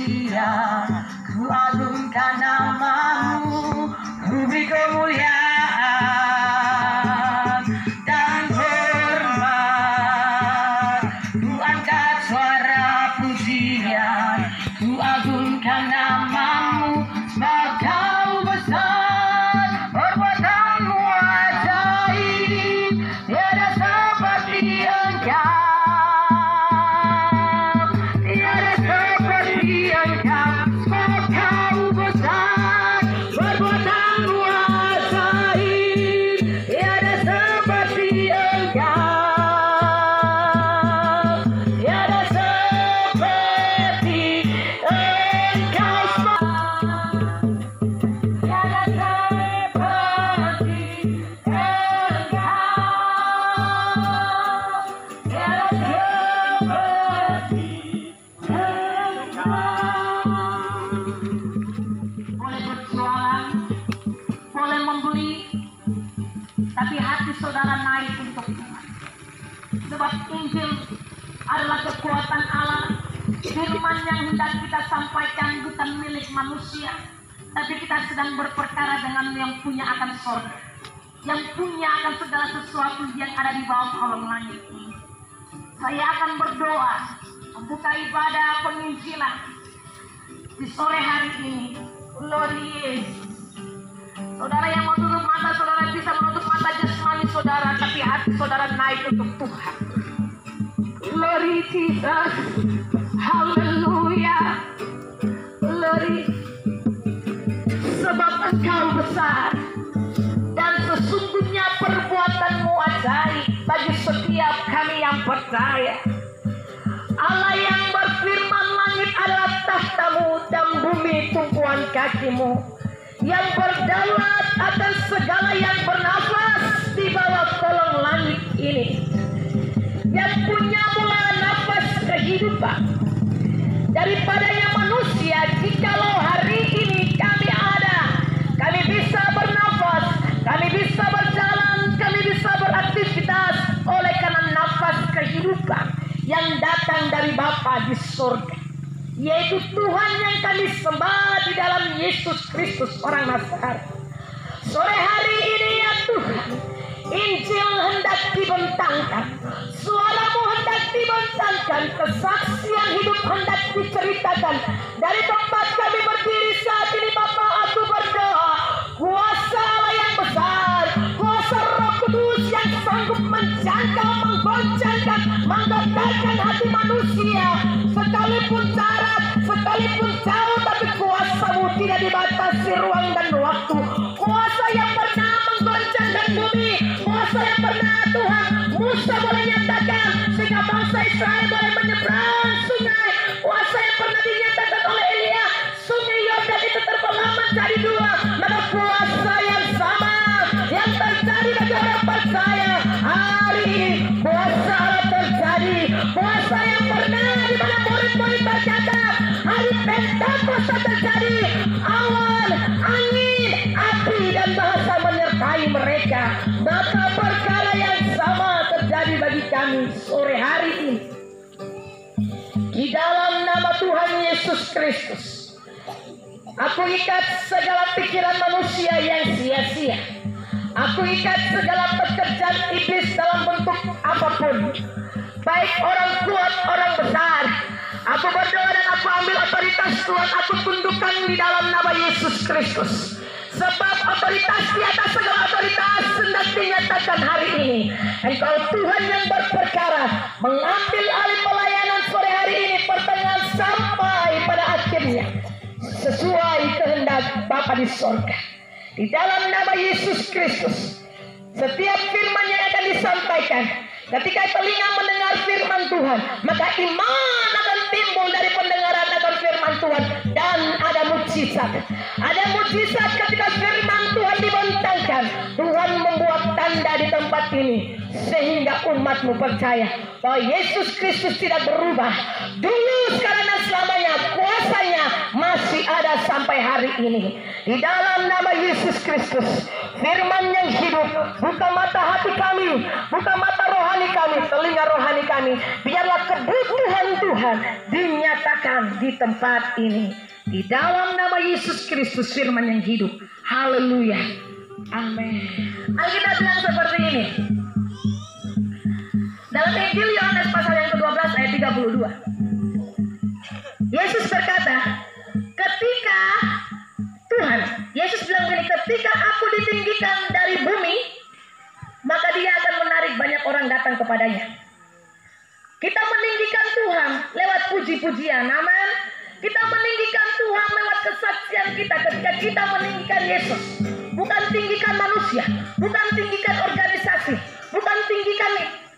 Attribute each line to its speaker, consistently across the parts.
Speaker 1: pujian, ku agungkan namamu, ku beri kemuliaan dan hormat. Ku angkat suara pujian, ku agungkan namamu, sebab kau besar, perbuatanmu ajaib, tiada seperti engkau. Sebab Injil adalah kekuatan Allah. Firman yang hendak kita sampaikan bukan milik manusia, tapi kita sedang berperkara dengan yang punya akan surga, yang punya akan segala sesuatu yang ada di bawah kolong langit ini. Saya akan berdoa membuka ibadah penginjilan di sore hari ini. Glory Yesus. Saudara yang mau tutup mata, saudara bisa menutup mata jasmani saudara, tapi hati saudara naik untuk Tuhan. Glory Jesus. Haleluya. Glory. Sebab Engkau besar dan sesungguhnya perbuatanmu ajaib bagi setiap kami yang percaya. Allah yang berfirman, langit adalah tahtamu dan bumi tumpuan kakimu, yang berdaulat atas segala yang bernafas di bawah kolong langit ini, yang punya mula nafas kehidupan. Daripadanya manusia, jikalau hari ini kami ada, kami bisa bernafas, kami bisa berjalan, kami bisa beraktivitas oleh karena nafas kehidupan yang datang dari Bapa di surga, yaitu Tuhan yang kami sembah di dalam Yesus Kristus orang Nazaret. Sore hari ini ya Tuhan, Injil hendak dibentangkan, suaramu hendak dibentangkan, kesaksian hidup hendak diceritakan. Dari tempat kami berdiri saat ini Bapa, aku berdoa, kuasa Allah yang besar, kuasa Roh Kudus yang sanggup menjangkau, menggoncangkan, menggetarkan hati manusia, sekalipun syarat, sekalipun jauh, tapi kuasamu tidak dibatasi ruang dan waktu. Kuasa yang pernah menggoncangkan bumi, kuasa yang pernah Tuhan Musa boleh nyatakan sehingga bangsa Israel boleh menyeberang sungai, kuasa yang pernah dinyatakan oleh Elia, sungai Yordan itu terbelah menjadi dua, maka kuasa yang sama yang terjadi bagi orang percaya hari ini, kuasa Allah terjadi, kuasa yang pernah di mana murid-murid berkata hari Pentakosta terjadi, awan, angin, api dan bahasa menyertai mereka, maka perkara yang sama terjadi bagi kami sore hari ini. Di dalam nama Tuhan Yesus Kristus, aku ikat segala pikiran manusia yang sia-sia. Aku ikat segala pekerjaan iblis dalam bentuk apapun, baik orang kuat, orang besar. Aku berdoa dan aku ambil otoritas Tuhan, aku tundukkan di dalam nama Yesus Kristus. Sebab otoritas di atas segala otoritas hendak dinyatakan hari ini. Engkau Tuhan yang berperkara, mengambil alih pelayanan sore hari ini, pertengahan sampai pada akhirnya, sesuai kehendak Bapa di surga. Di dalam nama Yesus Kristus, setiap firman yang akan disampaikan, ketika telinga mendengar firman Tuhan, maka iman akan timbul dari pendengaran akan firman Tuhan, dan ada mujizat. Ada mujizat ketika firman Tuhan dibentangkan. Tuhan membuat tanda di tempat ini sehingga umatmu percaya bahwa Yesus Kristus tidak berubah dulu, sekarang dan selamanya. Kuasanya masih ada sampai sampai hari ini. Di dalam nama Yesus Kristus, firman yang hidup, buka mata hati kami, buka mata rohani kami, telinga rohani kami. Biarlah kebutuhan Tuhan dinyatakan di tempat ini. Di dalam nama Yesus Kristus, firman yang hidup. Haleluya. Amin. Alkitab bilang seperti ini. Dalam Injil Yohanes pasal yang ke-12 ayat 32. Yesus berkata, ketika Yesus bilang begini, ketika aku ditinggikan dari bumi, maka dia akan menarik banyak orang datang kepadanya. Kita meninggikan Tuhan lewat puji-pujian, amin. Kita meninggikan Tuhan lewat kesaksian kita ketika kita meninggikan Yesus. Bukan tinggikan manusia, bukan tinggikan organisasi, bukan tinggikan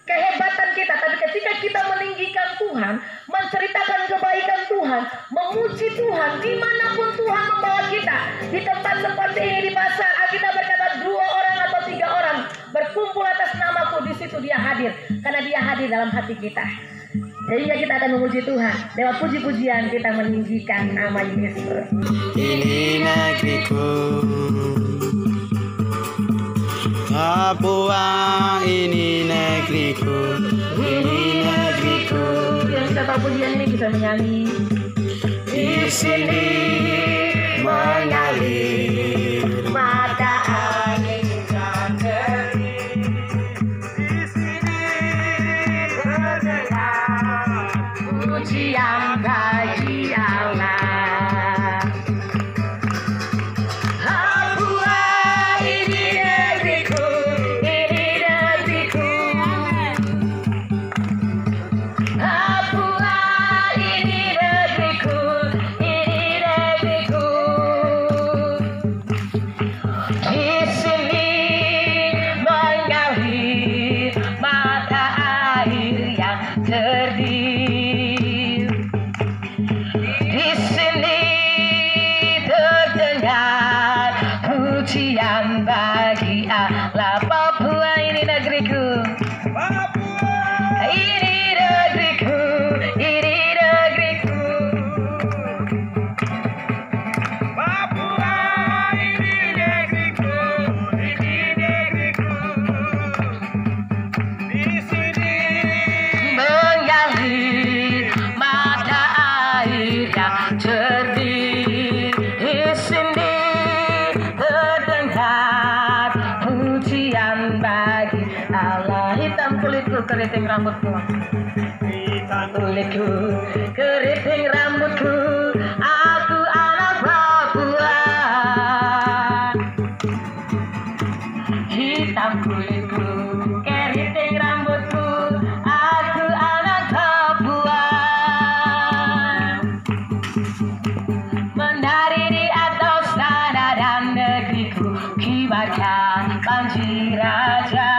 Speaker 1: kehebatan kita, tapi ketika kita meninggikan Tuhan, menceritakan kebaikan Tuhan, memuji Tuhan, dimanapun Tuhan membawa kita, di tempat seperti ini, di pasar, kita berkata 2 orang atau 3 orang berkumpul atas namaku, di situ dia hadir, karena dia hadir dalam hati kita. Sehingga kita akan memuji Tuhan lewat puji-pujian, kita meninggikan nama Yesus.
Speaker 2: Ini negeriku, Papua ini negeriku, ini negeriku.
Speaker 1: Yang bisa tahu pujian ini bisa menyanyi.
Speaker 2: Di sini mengalir mata air yang jernih. Di sini terdengar pujian bagi Allah. Bagi Allah, Papua ini negeriku, Papua ini negeriku, ini negeriku, Papua ini negeriku, ini negeriku. Di sini mengalir mata air yang jernih. Di sini bagi Allah. Hitam kulitku, keriting rambutku, hitam kulitku, keriting rambutku, aku anak Papua. Hitam kulitku, keriting rambutku, aku anak Papua. Menari di atas tanah dan negeriku, kibarkan Panji Raja.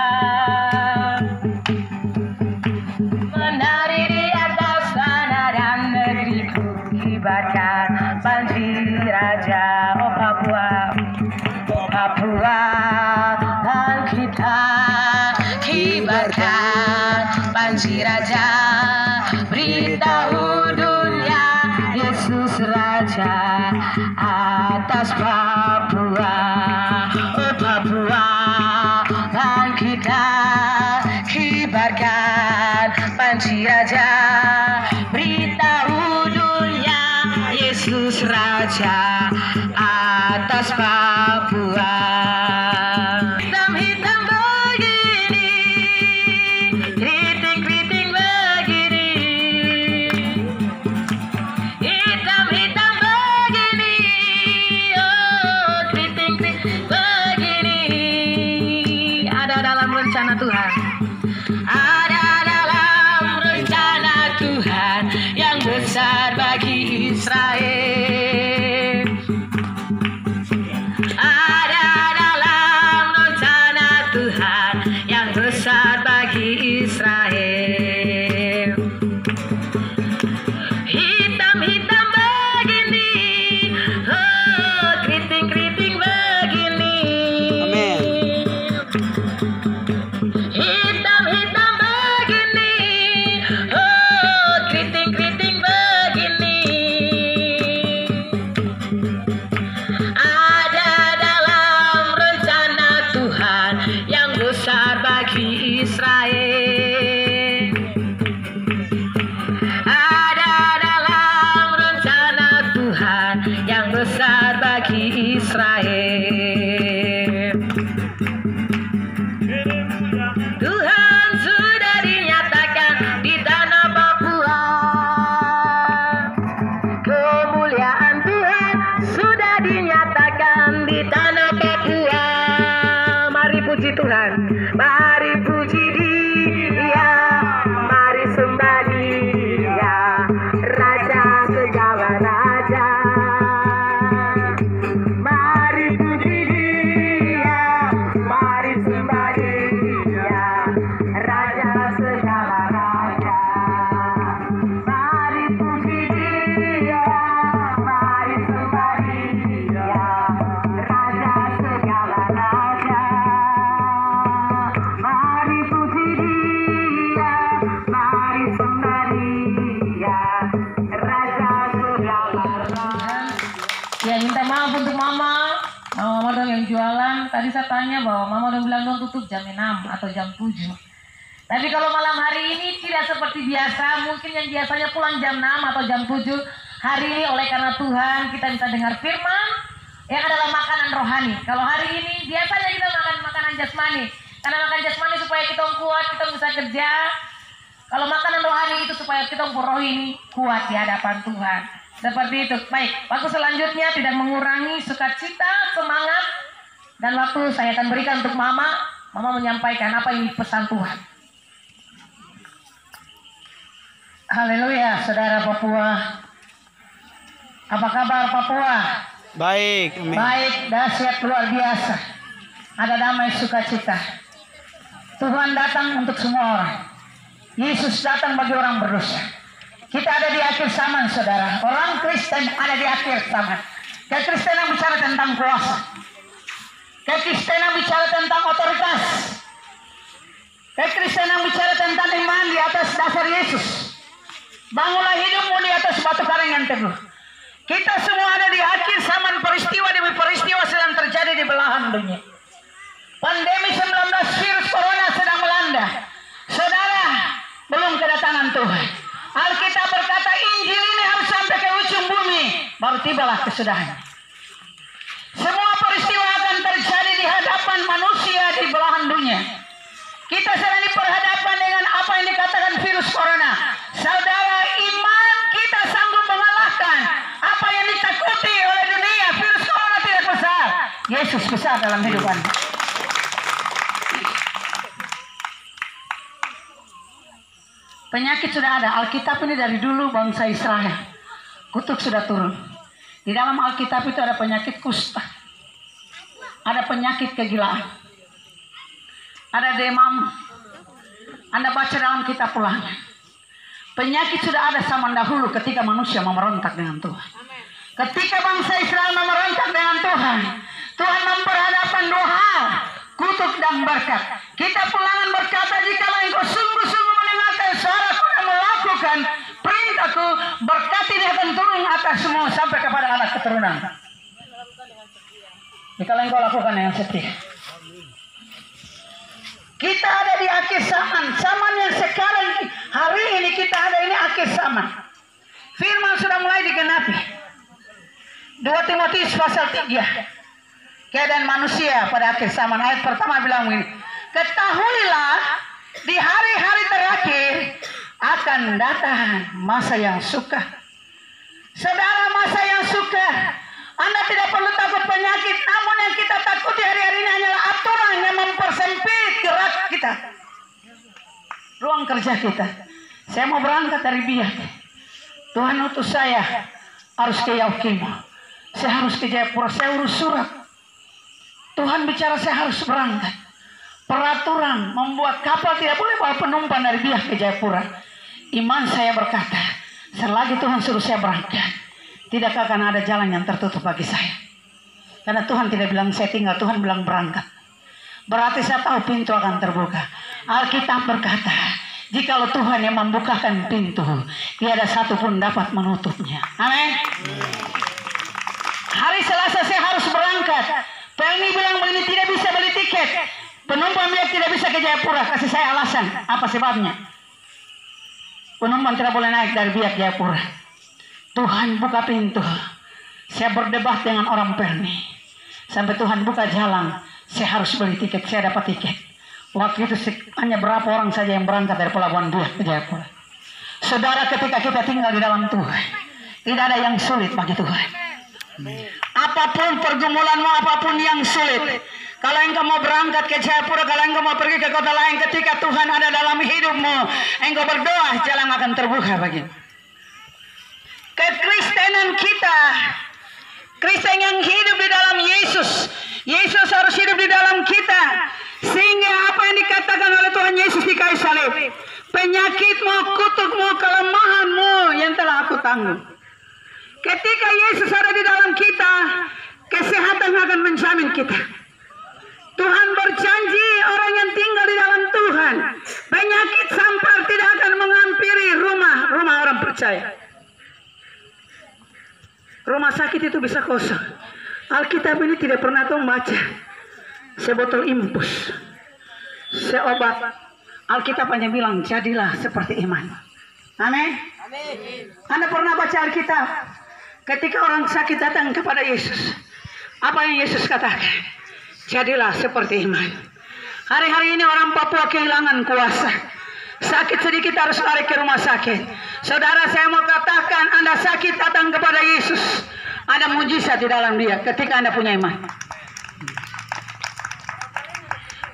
Speaker 2: Menari di atas tanah dan negeriku, kibarkan Panji Raja. Oh Papua, oh Papua, dan kita kibarkan Panji Raja. Beritahu dunia Yesus Raja atas Papua. Oh Papua, dan kita kibarkan Panji Raja. Beritahu dunia Yesus Raja atas Papua. Hitam-hitam begini, keriting-keriting begini, hitam-hitam begini, oh keriting-keriting begini. Ada dalam rencana Tuhan, ada dalam rencana Tuhan yang besar bagi Israel. Ada dalam rencana Tuhan yang besar bagi Israel. Hitam-hitam begini, oh keriting-keriting begini. Amin. Hitam-hitam begini, oh keriting-keriting begini. Tuhan. Mari puji Dia, mari sembah Dia, Raja segala raja. Mari puji Dia, mari sembah Dia, Raja segala raja. Mari puji Dia, mari sembah Dia, Raja segala raja. Mari puji Dia, mari sembah Dia, Raja segala raja.
Speaker 1: Ya, minta maaf untuk Mama. Mama dong yang jualan. Tadi saya tanya bahwa Mama udah bilang dong tutup jam 6 atau jam 7. Tapi kalau malam hari ini tidak seperti biasa. Mungkin yang biasanya pulang jam 6 atau jam 7. Hari ini oleh karena Tuhan kita bisa dengar firman yang adalah makanan rohani. Kalau hari ini biasanya kita makan makanan jasmani. Karena makan jasmani supaya kita kuat, kita bisa kerja. Kalau makanan rohani itu supaya kita roh ini kuat di hadapan Tuhan. Seperti itu. Baik, waktu selanjutnya tidak mengurangi sukacita, semangat, dan waktu saya akan berikan untuk Mama. Mama menyampaikan apa ini pesan Tuhan. Haleluya, saudara Papua. Apa kabar Papua?
Speaker 3: Baik, amin.
Speaker 1: Baik, dahsyat luar biasa. Ada damai sukacita. Tuhan datang untuk semua orang. Yesus datang bagi orang berdosa. Kita ada di akhir zaman, saudara. Orang Kristen ada di akhir zaman. Kekristenan bicara tentang kuasa. Kekristenan bicara tentang otoritas. Kekristenan bicara tentang iman di atas dasar Yesus. Bangunlah hidupmu di atas batu karang yang teguh. Kita semua ada di akhir zaman, peristiwa demi peristiwa sedang terjadi di belahan dunia. Pandemi 19 virus corona sedang melanda. Saudara, belum kedatangan Tuhan. Alkitab berkata Injil ini harus sampai ke ujung bumi, baru tibalah kesudahannya. Semua peristiwa akan terjadi di hadapan manusia di belahan dunia. Kita sedang diperhadapkan dengan apa yang dikatakan virus corona. Saudara, iman kita sanggup mengalahkan apa yang ditakuti oleh dunia. Virus corona tidak besar, Yesus besar dalam hidup Anda. Penyakit sudah ada. Alkitab ini dari dulu bangsa Israel. Kutuk sudah turun. Di dalam Alkitab itu ada penyakit kusta. Ada penyakit kegilaan. Ada demam. Anda baca dalam kitab Ulangan. Penyakit sudah ada zaman dahulu ketika manusia memberontak dengan Tuhan. Ketika bangsa Israel memberontak dengan Tuhan, Tuhan memperhadapkan dua hal, kutuk dan berkat. Kitab Ulangan berkata, jikalau engkau sungguh-sungguh mendengarkan suaraku dan melakukan perintahku, berkat ini akan turun atas semua sampai kepada anak keturunan. Jikalau engkau lakukan dengan setia. Kita ada di akhir zaman. Zaman yang sekarang, hari ini kita ada ini akhir zaman. Firman sudah mulai digenapi. 2 Timotius pasal 3. Keadaan manusia pada akhir zaman. Ayat pertama bilang begini. Ketahuilah di hari-hari terakhir akan datang masa yang suka. Saudara, masa yang suka. Anda tidak perlu takut penyakit. Namun yang kita takuti hari-hari ini hanyalah aturan yang mempersempit gerak kita. Ruang kerja kita. Saya mau berangkat dari Biak. Tuhan utus saya harus ke Yaukimo. Saya harus ke Jayapura. Saya urus surat. Tuhan bicara saya harus berangkat. Peraturan membuat kapal tidak boleh bawa penumpang dari Biak ke Jayapura. Iman saya berkata, selagi Tuhan suruh saya berangkat, tidak akan ada jalan yang tertutup bagi saya. Karena Tuhan tidak bilang saya tinggal, Tuhan bilang berangkat. Berarti saya tahu pintu akan terbuka. Alkitab berkata, jikalau Tuhan yang membukakan pintu, tiada satu pun dapat menutupnya. Amin. Hari Selasa saya harus berangkat. Pelni bilang begini, tidak bisa beli tiket. Penumpang Biak tidak bisa ke Jayapura. Kasih saya alasan. Apa sebabnya? Penumpang tidak boleh naik dari Biak Jayapura. Tuhan buka pintu. Saya berdebat dengan orang Pelni. Sampai Tuhan buka jalan. Saya harus beli tiket. Saya dapat tiket. Waktu itu hanya berapa orang saja yang berangkat dari Pelabuhan Biak ke Jayapura. Saudara, ketika kita tinggal di dalam Tuhan, tidak ada yang sulit bagi Tuhan. Apapun pergumulanmu, apapun yang sulit,
Speaker 3: Kalau engkau mau berangkat ke Jayapura, kalau engkau mau pergi ke kota lain, ketika Tuhan ada dalam hidupmu, engkau berdoa, jalan akan terbuka bagimu. Kekristenan kita, Kristen yang hidup di dalam Yesus. Yesus harus hidup di dalam kita. Sehingga apa yang dikatakan oleh Tuhan Yesus di kayu salib, penyakitmu, kutukmu, kelemahanmu yang telah aku tanggung. Ketika Yesus ada di dalam kita, kesehatan akan menjamin kita. Tuhan berjanji orang yang tinggal di dalam Tuhan, penyakit sampar tidak akan menghampiri rumah orang percaya. Rumah sakit itu bisa kosong. Alkitab ini tidak pernah tahu baca sebotol impus, seobat. Alkitab hanya bilang jadilah seperti iman. Amin. Anda pernah baca Alkitab? Ketika orang sakit datang kepada Yesus, apa yang Yesus katakan? Jadilah seperti iman. Hari-hari ini orang Papua kehilangan kuasa. Sakit sedikit harus lari ke rumah sakit. Saudara, saya mau katakan, Anda sakit datang kepada Yesus. Ada mujizat di dalam dia ketika Anda punya iman.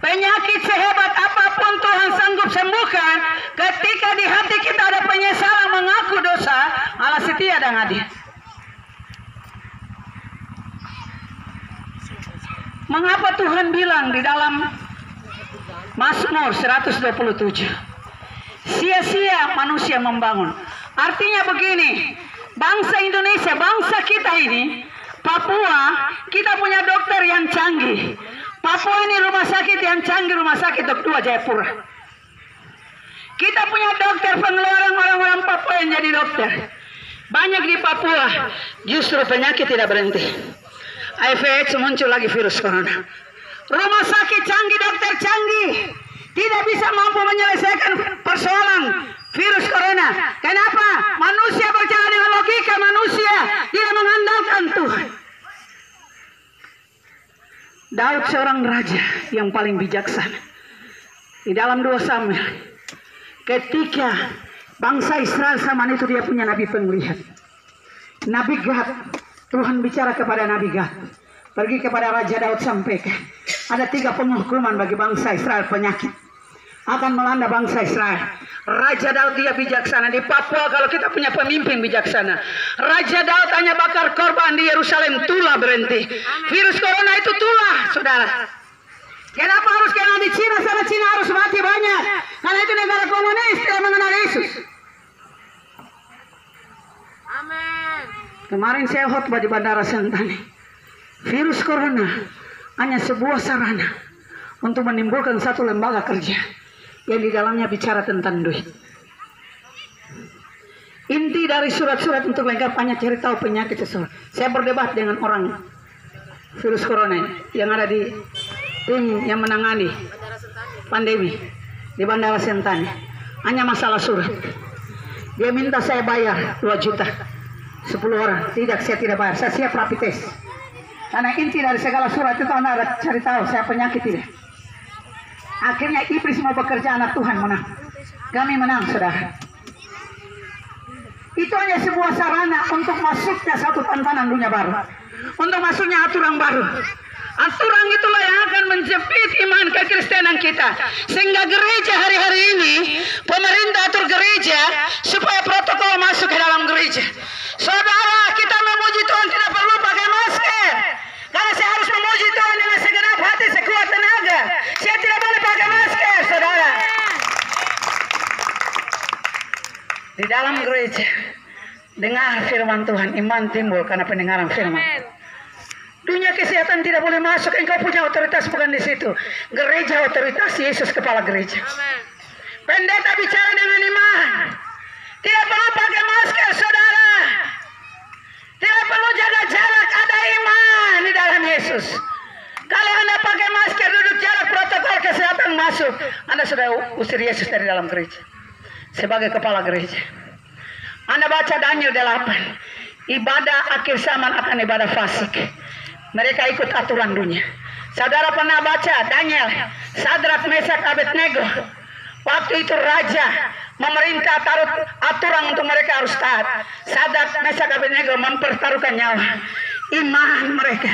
Speaker 3: Penyakit sehebat apapun Tuhan sanggup sembuhkan. Ketika di hati kita ada penyesalan mengaku dosa, Allah setia dan adil. Mengapa Tuhan bilang di dalam Mazmur 127, sia-sia manusia membangun. Artinya begini, bangsa Indonesia, bangsa kita ini, Papua, kita punya dokter yang canggih. Papua ini rumah sakit yang canggih, rumah sakit Dok 2 Jayapura. Kita punya dokter pengeluaran orang-orang Papua yang jadi dokter. Banyak di Papua, justru penyakit tidak berhenti. HIV muncul lagi virus corona. Rumah sakit canggih, dokter canggih, tidak bisa mampu menyelesaikan persoalan virus corona. Kenapa? Manusia berjalan dengan logika manusia, tidak mengandalkan Tuhan. Daud seorang raja yang paling bijaksana. Di dalam 2 Samuel, ketika bangsa Israel zaman itu dia punya nabi penglihat, Nabi Gad. Tuhan bicara kepada Nabi Gad, pergi kepada Raja Daud sampaikan, ada 3 penghukuman bagi bangsa Israel, penyakit akan melanda bangsa Israel. Raja Daud dia bijaksana. Di Papua kalau kita punya pemimpin bijaksana, Raja Daud hanya bakar korban di Yerusalem, tulah berhenti. Virus corona itu tulah, saudara. Kenapa harus kena di Cina? Sana Cina harus mati banyak, karena itu negara komunis, tidak mengenal Yesus. Amin. Kemarin saya khotbah di Bandara Sentani. Virus corona hanya sebuah sarana untuk menimbulkan satu lembaga kerja yang di dalamnya bicara tentang duit. Inti dari surat-surat untuk lengkap hanya cari tahu penyakit seseorang. Saya berdebat dengan orang virus corona yang ada di tim yang menangani pandemi di Bandara Sentani. Hanya masalah surat. Dia minta saya bayar 2 juta. 10 orang, saya tidak bayar, saya siap rapid test. Karena inti dari segala surat itu Anda ada cari tahu saya penyakit tidak. Akhirnya iblis mau bekerja, anak Tuhan menang. Kami menang, saudara. Itu hanya sebuah sarana untuk masuknya satu tantangan dunia baru, untuk masuknya aturan baru. Aturan itulah yang akan menjepit iman kekristenan kita. Sehingga gereja hari-hari ini, pemerintah atur gereja supaya protokol masuk ke dalam gereja. Saudara, kita memuji Tuhan tidak perlu pakai masker. Karena saya harus memuji Tuhan dengan segenap hati, sekuat tenaga. Saya tidak boleh pakai masker, saudara. Di dalam gereja, dengar firman Tuhan, iman timbul karena pendengaran firman. Dunia kesehatan tidak boleh masuk. Engkau punya otoritas bukan di situ. Gereja otoritas, Yesus kepala gereja. Pendeta bicara dengan iman. Tidak perlu pakai masker, saudara. Tidak perlu jaga jarak, ada iman di dalam Yesus. Kalau Anda pakai masker, duduk jarak, protokol kesehatan masuk, Anda sudah usir Yesus dari dalam gereja. Sebagai kepala gereja, Anda baca Daniel 8. Ibadah akhir zaman akan ibadah fasik. Mereka ikut aturan dunia. Saudara pernah baca Daniel, Sadrak, Mesak, Abednego. Waktu itu raja memerintah taruh aturan untuk mereka harus taat. Sadrak, Mesak, Abednego mempertaruhkan nyawa, iman mereka.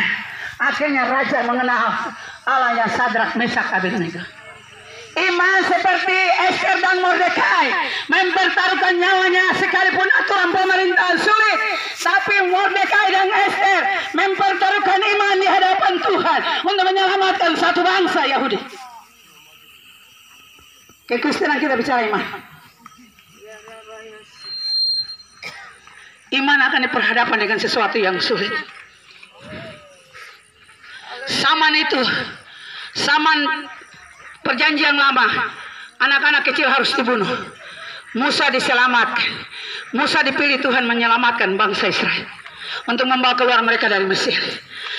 Speaker 3: Akhirnya raja mengenal Allah yang Sadrak, Mesak, Abednego. Iman seperti Esther dan Mordekai mempertaruhkan nyawanya sekalipun aturan pemerintahan sulit, tapi Mordekai dan Esther mempertaruhkan iman di hadapan Tuhan untuk menyelamatkan satu bangsa Yahudi. Kekristenan kita bicara iman. Iman akan diperhadapkan dengan sesuatu yang sulit. Zaman perjanjian lama, anak-anak kecil harus dibunuh. Musa diselamatkan. Musa dipilih Tuhan menyelamatkan bangsa Israel untuk membawa keluar mereka dari Mesir.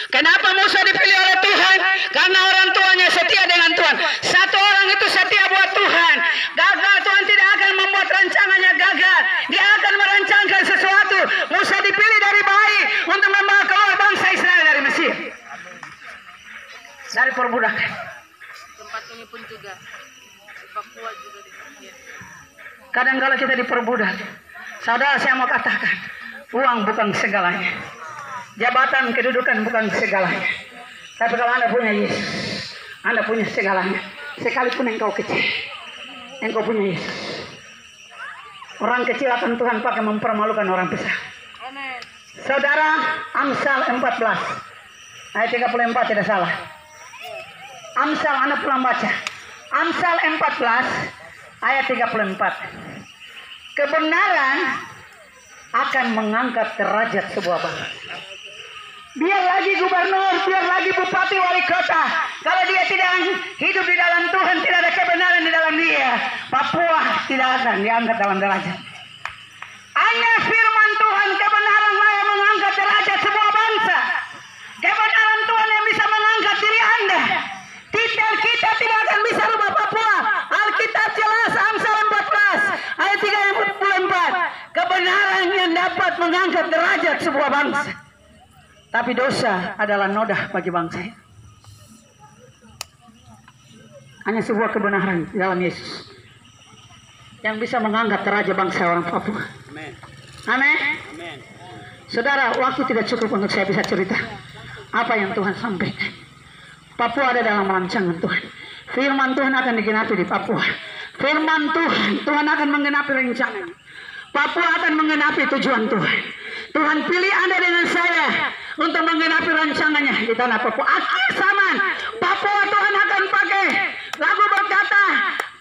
Speaker 3: Kenapa Musa dipilih oleh Tuhan? Karena orang tuanya setia dengan Tuhan. Satu orang itu setia buat Tuhan. Gagal, Tuhan tidak akan membuat rancangannya gagal. Dia akan merancangkan sesuatu. Musa dipilih dari bayi untuk membawa keluar bangsa Israel dari Mesir, dari perbudakan.
Speaker 2: Tempat ini pun juga di Papua juga demikian.
Speaker 3: Kadang-kala kita diperbudak. Saudara, saya mau katakan, uang bukan segalanya, jabatan, kedudukan bukan segalanya. Tapi kalau Anda punya Yesus, Anda punya segalanya. Sekalipun engkau kecil, engkau punya Yesus. Orang kecil akan Tuhan pakai mempermalukan orang besar.
Speaker 2: Amin.
Speaker 3: Saudara, Amsal 14 ayat 34 tidak salah. Amsal, Anda pulang baca. Amsal 14 ayat 34. Kebenaran akan mengangkat derajat sebuah bangsa. Biar lagi gubernur, biar lagi bupati, wali kota, kalau dia tidak hidup di dalam Tuhan, tidak ada kebenaran di dalam dia, Papua tidak akan diangkat dalam derajat. Hanya firman Tuhan, kebenaran yang mengangkat derajat sebuah bangsa. Kebenaran Tuhan yang bisa mengangkat diri Anda. Kita tidak akan bisa rubah Papua. Alkitab jelas, Amsal 14 ayat 34. Kebenaran yang dapat mengangkat derajat sebuah bangsa. Tapi dosa adalah noda bagi bangsa. Hanya sebuah kebenaran di dalam Yesus yang bisa mengangkat derajat bangsa orang Papua. Amin. Saudara, waktu tidak cukup untuk saya bisa cerita apa yang Tuhan sampaikan. Papua ada dalam rancangan Tuhan. Firman Tuhan akan digenapi di Papua. Firman Tuhan akan menggenapi rencananya. Papua akan menggenapi tujuan Tuhan. Tuhan pilih Anda dengan saya untuk menggenapi rancangannya di tanah Papua. Akhir zaman, Papua Tuhan akan pakai. Lagu berkata,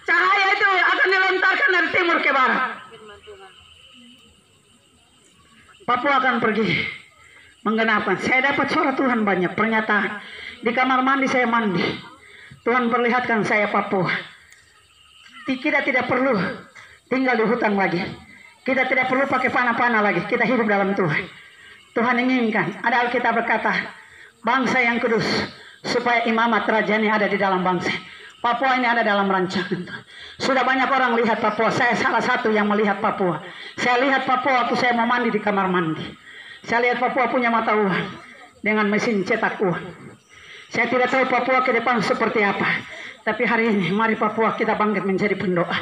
Speaker 3: cahaya itu akan dilontarkan dari timur ke barat. Papua akan pergi menggenapkan. Saya dapat suara Tuhan banyak, pernyataan. Di kamar mandi saya mandi. Tuhan perlihatkan saya Papua. Kita tidak perlu tinggal di hutan lagi. Kita tidak perlu pakai panah-panah lagi. Kita hidup dalam Tuhan. Tuhan inginkan. Ada Alkitab berkata, bangsa yang kudus, supaya imamat rajanya ada di dalam bangsa. Papua ini ada dalam rancangan Tuhan. Sudah banyak orang lihat Papua. Saya salah satu yang melihat Papua. Saya lihat Papua waktu saya mau mandi di kamar mandi. Saya lihat Papua punya mata uang dengan mesin cetak uang. Saya tidak tahu Papua ke depan seperti apa. Tapi hari ini mari Papua kita bangkit menjadi pendoa.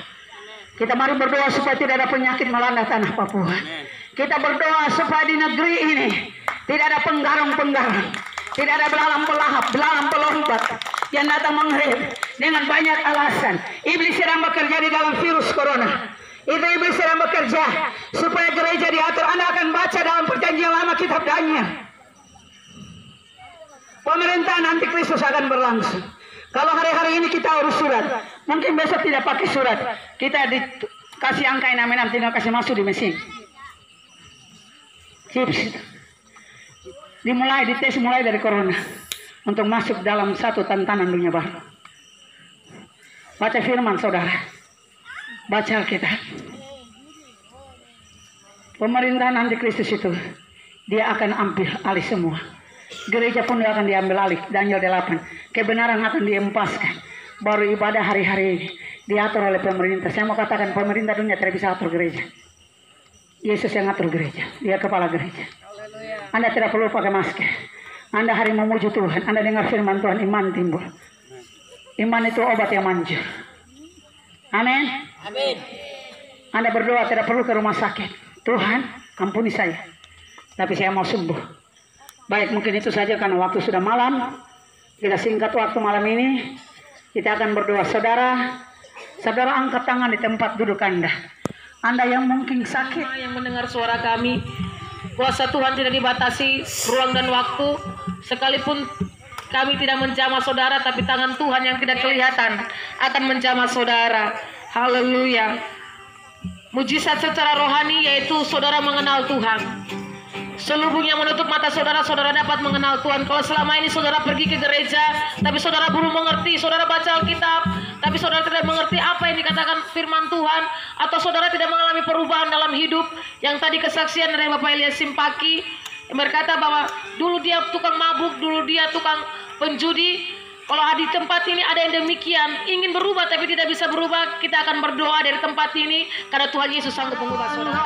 Speaker 3: Kita mari berdoa supaya tidak ada penyakit melanda tanah Papua. Kita berdoa supaya di negeri ini tidak ada penggarung-penggarung. Tidak ada belalang pelahap, belalang pelompat yang datang mengerim dengan banyak alasan. Iblis sedang bekerja di dalam virus corona. Itu iblis sedang bekerja supaya gereja diatur. Anda akan baca dalam perjanjian lama kitab Daniel. Pemerintahan antikristus akan berlangsung. Kalau hari-hari ini kita urus surat, mungkin besok tidak pakai surat. Kita dikasih angka 66, tinggal kasih masuk di mesin. Chips. Dites mulai dari corona untuk masuk dalam satu tantangan dunia baru. Baca firman saudara. Baca Alkitab. Pemerintahan antikristus itu dia akan ambil alih semua. Gereja pun dia akan diambil alih. Daniel 8. Kebenaran akan diempaskan. Baru ibadah hari-hari ini diatur oleh pemerintah. Saya mau katakan pemerintah dunia tidak bisa atur gereja. Yesus yang atur gereja. Dia kepala gereja. Anda tidak perlu pakai masker. Anda hari memuji Tuhan. Anda dengar firman Tuhan, iman timbul. Iman itu obat yang manjur. Amin.
Speaker 2: Amin.
Speaker 3: Anda berdoa tidak perlu ke rumah sakit. Tuhan, ampuni saya. Tapi saya mau sembuh. Baik, mungkin itu saja karena waktu sudah malam. Tidak singkat waktu malam ini, kita akan berdoa. Saudara angkat tangan di tempat duduk Anda. Anda yang mungkin sakit,
Speaker 1: yang mendengar suara kami, kuasa Tuhan tidak dibatasi ruang dan waktu. Sekalipun kami tidak menjamah saudara, tapi tangan Tuhan yang tidak kelihatan akan menjamah saudara. Haleluya. Mujizat secara rohani yaitu saudara mengenal Tuhan. Selubung yang menutup mata saudara, saudara dapat mengenal Tuhan. Kalau selama ini saudara pergi ke gereja, tapi saudara belum mengerti, saudara baca Alkitab, tapi saudara tidak mengerti apa yang dikatakan firman Tuhan, atau saudara tidak mengalami perubahan dalam hidup, yang tadi kesaksian dari Bapak Elias Simpaki, yang berkata bahwa dulu dia tukang mabuk, dulu dia tukang penjudi. Kalau di tempat ini ada yang demikian, ingin berubah tapi tidak bisa berubah, kita akan berdoa dari tempat ini, karena Tuhan Yesus sanggup mengubah saudara.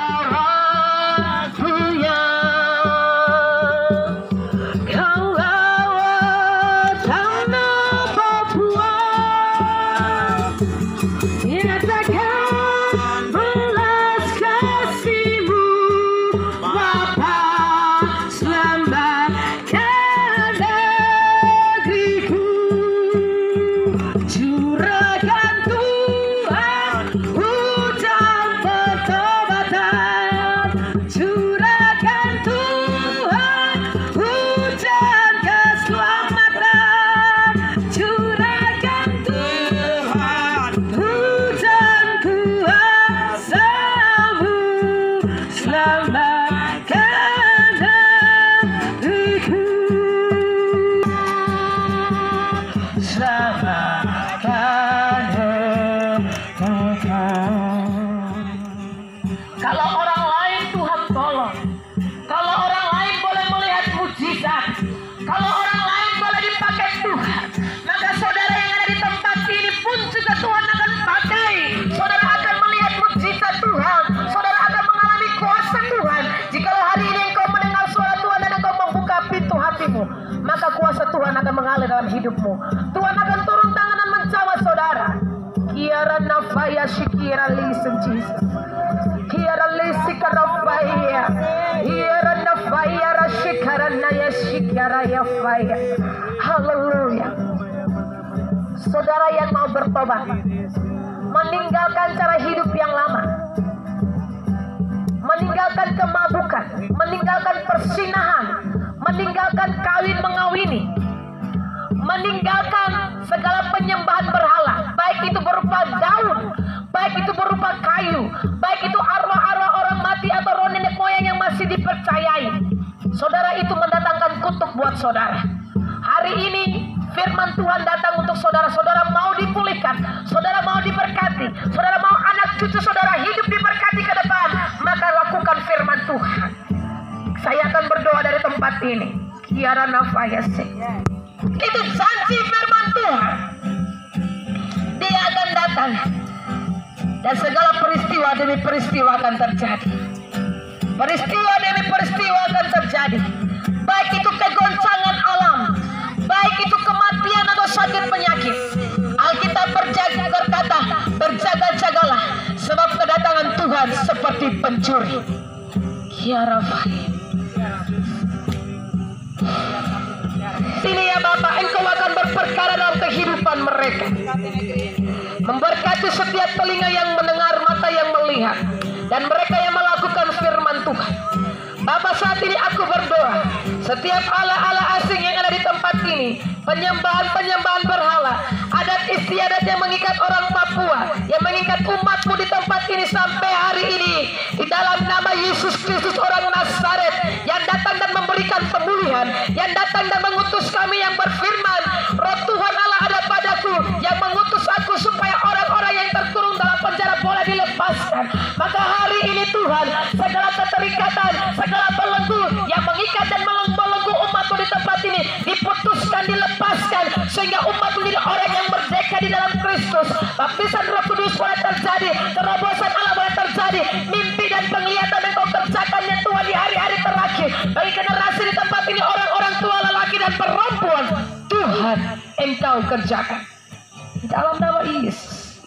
Speaker 1: Kalau orang lain Tuhan tolong, kalau orang lain boleh melihat mujizat, kalau orang lain boleh dipakai Tuhan, maka saudara yang ada di tempat ini pun juga Tuhan akan pakai. Saudara akan melihat mujizat Tuhan, saudara akan mengalami kuasa Tuhan. Jikalau hari ini engkau mendengar suara Tuhan dan engkau membuka pintu hatimu, maka kuasa Tuhan akan mengalir dalam hidupmu. Tuhan akan turun tangan dan menjamah saudara. Kiara nafaya shikira listen Jesus. Kiara lisika nafaya. Kiara nafaya rashikara naya shikara yafaya. Haleluya. Saudara yang mau bertobat, meninggalkan cara hidup yang lama, meninggalkan kemabukan, meninggalkan persinahan, meninggalkan kawin mengawini, meninggalkan segala penyembahan berhala, baik itu berupa daun, baik itu berupa kayu, baik itu arwah-arwah orang mati atau roh nenek moyang yang masih dipercayai. Saudara, itu mendatangkan kutuk buat saudara. Hari ini firman Tuhan datang untuk saudara. Saudara mau dipulihkan, saudara mau diberkati, saudara mau anak cucu saudara hidup diberkati ke depan, maka lakukan firman Tuhan. Saya akan berdoa dari tempat ini. Kiara nafayase. Itu janji firman Tuhan. Dia akan datang dan segala peristiwa demi peristiwa akan terjadi. Peristiwa demi peristiwa akan terjadi. Baik itu kegoncangan alam, baik itu kematian atau sakit penyakit. Alkitab berkata, berjaga-jagalah, sebab kedatangan Tuhan seperti pencuri. Kiara Fahim. Sini ya Bapak, engkau akan berperkara dalam kehidupan mereka, memberkati setiap telinga yang mendengar, mata yang melihat, dan mereka yang melakukan firman Tuhan. Bapak, saat ini aku berdoa, setiap ala-ala asing yang ada di tempat ini, penyembahan-penyembahan berhala, adat istiadat yang mengikat orang Papua, yang mengikat umatmu di tempat ini sampai hari ini, di dalam nama Yesus Kristus orang Nazaret, yang datang dan memberikan pemulihan, yang datang dan mengutus kami yang berfirman, Roh Tuhan Allah ada padaku, yang mengutus aku supaya orang-orang yang terkurung dalam penjara boleh dilepaskan. Maka hari ini Tuhan, segala keterikatan, segala belenggu yang mengikat dan membelenggu umatmu di tempat ini diputuskan, dilepaskan, sehingga umat menjadi orang yang merdeka di dalam Kristus. Baptisan Roh Kudus boleh terjadi, terobosan Allah boleh terjadi, mimpi dan penglihatan yang kau kerjakan ya Tuhan di hari-hari terakhir bagi generasi di tempat ini, orang-orang tua, lelaki dan perempuan, Tuhan engkau kerjakan dalam nama Yesus.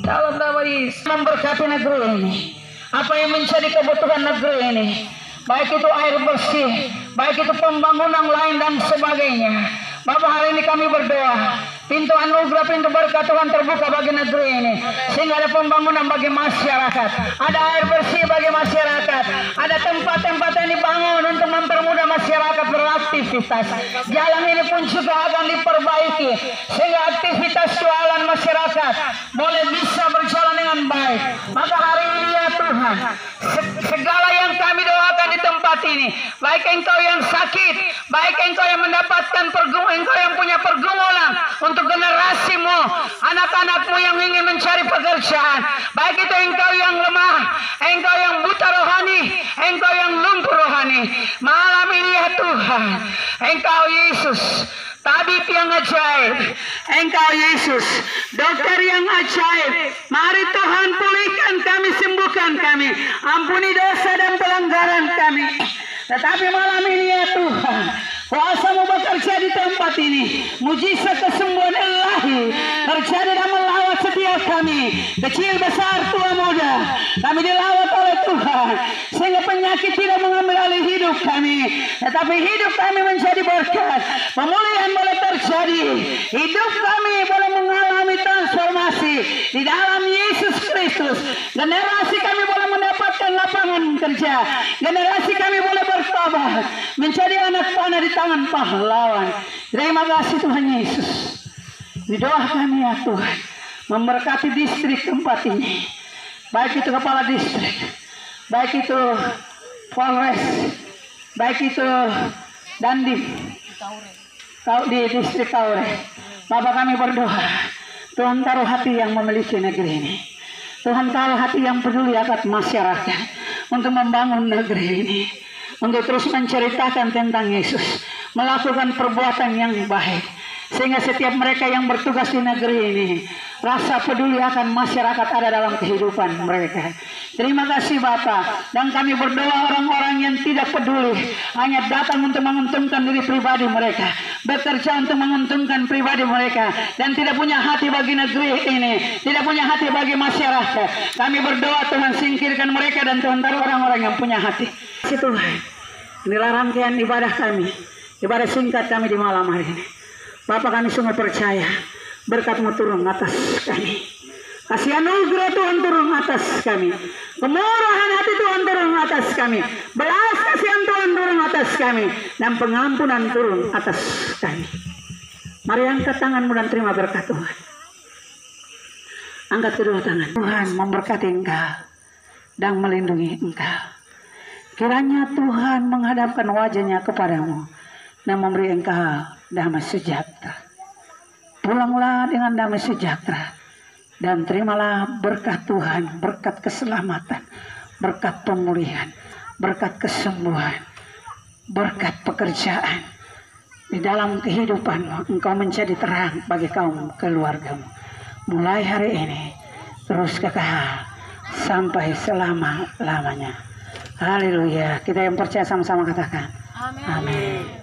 Speaker 1: Dalam nama Yesus, memberkati negeri ini. Apa yang menjadi kebutuhan negeri ini, baik itu air bersih, baik itu pembangunan lain dan sebagainya,
Speaker 3: Bapak, hari ini kami berdoa, pintu anugerah, pintu berkat Tuhan terbuka bagi negeri ini, sehingga ada pembangunan bagi masyarakat, ada air bersih bagi masyarakat, ada tempat-tempat yang dibangun untuk mempermudah masyarakat beraktivitas. Jalan ini pun juga akan diperbaiki, sehingga aktivitas jualan masyarakat boleh bisa berjalan dengan baik. Maka hari ini ya Tuhan, segala yang kami doakan di tempat ini, baik engkau yang sakit, baik engkau yang mendapatkan engkau yang punya pergumulan untuk generasimu, anak-anakmu yang ingin mencari pekerjaan, baik itu engkau yang lemah, engkau yang buta rohani, engkau yang lumpuh rohani, malam ini ya Tuhan, engkau Yesus, tabib yang ajaib, engkau Yesus, dokter yang ajaib. Mari Tuhan pulihkan kami, sembuhkan kami, ampuni dosa dan pelanggaran kami. Tetapi malam ini ya Tuhan, kuasa-Mu bekerja di tempat ini, mujizat kesembuhan ilahi terjadi dan melawat setiap kami, kecil besar tua muda. Kami dilawat oleh Tuhan, sehingga penyakit tidak mengambil alih hidup kami, tetapi hidup kami menjadi berkat. Pemulihan boleh terjadi, hidup kami boleh mengalami transformasi di dalam Yesus Kristus. Generasi kami boleh mendapatkan lapangan kerja, generasi kami boleh bertobat menjadi anak panah di tangan pahlawan. Terima kasih Tuhan Yesus. Di doa kami ya Tuhan, memberkati distrik tempat ini, baik itu kepala distrik, baik itu Polres, baik itu Dandim, di distrik Kaure. Bapak, kami berdoa, Tuhan taruh hati yang memiliki negeri ini, Tuhan taruh hati yang peduli akan masyarakat untuk membangun negeri ini, untuk terus menceritakan tentang Yesus, melakukan perbuatan yang baik, sehingga setiap mereka yang bertugas di negeri ini rasa peduli akan masyarakat ada dalam kehidupan mereka. Terima kasih Bapak, dan kami berdoa orang-orang yang tidak peduli, hanya datang untuk menguntungkan diri pribadi mereka, bekerja untuk menguntungkan pribadi mereka, dan tidak punya hati bagi negeri ini, tidak punya hati bagi masyarakat. Kami berdoa Tuhan, singkirkan mereka dan Tuhan taruh orang-orang yang punya hati. Tuhan, inilah rangkaian ibadah kami, ibadah singkat kami di malam hari ini. Bapak, kami sungguh percaya berkat-Mu turun atas kami, kasih anugerah Tuhan turun atas kami, kemurahan hati Tuhan turun atas kami, belas kasihan Tuhan turun atas kami, dan pengampunan turun atas kami. Mari angkat tanganmu dan terima berkat Tuhan. Angkat kedua tangan. Tuhan memberkati engkau dan melindungi engkau. Kiranya Tuhan menghadapkan wajahnya kepadamu dan memberi engkau damai sejahtera. Pulanglah dengan damai sejahtera dan terimalah berkat Tuhan, berkat keselamatan, berkat pemulihan, berkat kesembuhan, berkat pekerjaan. Di dalam kehidupanmu engkau menjadi terang bagi kaum keluargamu. Mulai hari ini terus kekal sampai selama-lamanya. Haleluya. Kita yang percaya sama-sama katakan amin.